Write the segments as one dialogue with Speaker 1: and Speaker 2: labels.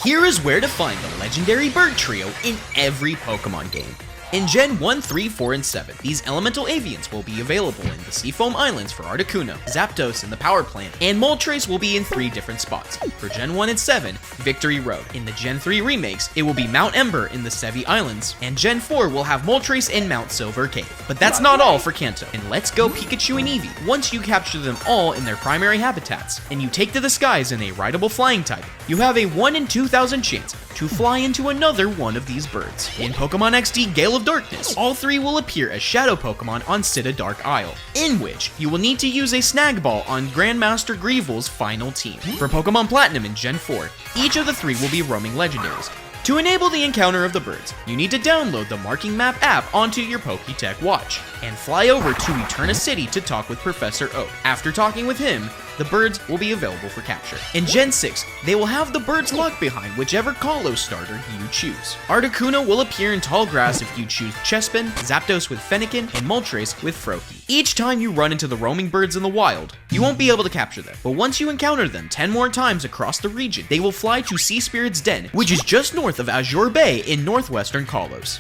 Speaker 1: Here is where to find the legendary bird trio in every Pokemon game. In Gen 1, 3, 4, and 7, these elemental avians will be available in the Seafoam Islands for Articuno, Zapdos in the Power Plant, and Moltres will be in 3 different spots. For Gen 1 and 7, Victory Road. In the Gen 3 remakes, it will be Mount Ember in the Sevi Islands, and Gen 4 will have Moltres in Mount Silver Cave. But that's not all for Kanto. In Let's Go Pikachu and Eevee, once you capture them all in their primary habitats, and you take to the skies in a rideable flying type, you have a 1 in 2,000 chance to fly into another one of these birds. In Pokemon XD Gale of Darkness, all 3 will appear as shadow Pokemon on Sita Dark Isle, in which you will need to use a Snag Ball on Grandmaster Greevil's final team. For Pokemon Platinum in Gen 4, each of the 3 will be roaming legendaries. To enable the encounter of the birds, you need to download the Marking Map app onto your Poketech watch, and fly over to Eterna City to talk with Professor Oak. After talking with him, the birds will be available for capture. In Gen 6, they will have the birds locked behind whichever Kalos starter you choose. Articuno will appear in tall grass if you choose Chespin, Zapdos with Fennekin, and Moltres with Froakie. Each time you run into the roaming birds in the wild, you won't be able to capture them, but once you encounter them 10 more times across the region, they will fly to Sea Spirit's Den, which is just north of Azure Bay in northwestern Kalos.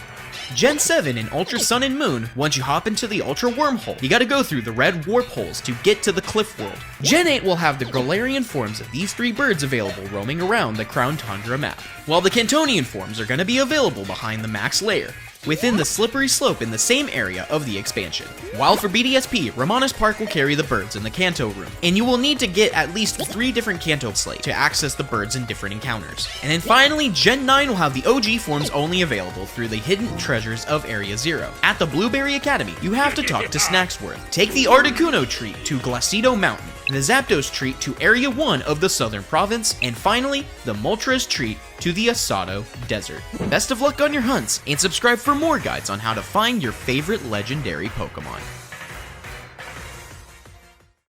Speaker 1: Gen 7 in Ultra Sun and Moon, once you hop into the Ultra Wormhole, you gotta go through the red warp holes to get to the Cliff World. Gen 8 will have the Galarian forms of these 3 birds available roaming around the Crown Tundra map, while the Cantonian forms are gonna be available behind the Max Lair, within the slippery slope in the same area of the expansion. While for BDSP, Romanus Park will carry the birds in the Kanto room, and you will need to get at least 3 different Kanto slates to access the birds in different encounters. And then finally, Gen 9 will have the OG forms only available through the hidden treasures of Area 0. At the Blueberry Academy, you have to talk to Snacksworth, take the Articuno treat to Glacido Mountain, the Zapdos treat to Area 1 of the Southern Province, and finally, the Moltres treat to the Asado Desert. Best of luck on your hunts, and subscribe for more guides on how to find your favorite legendary Pokemon.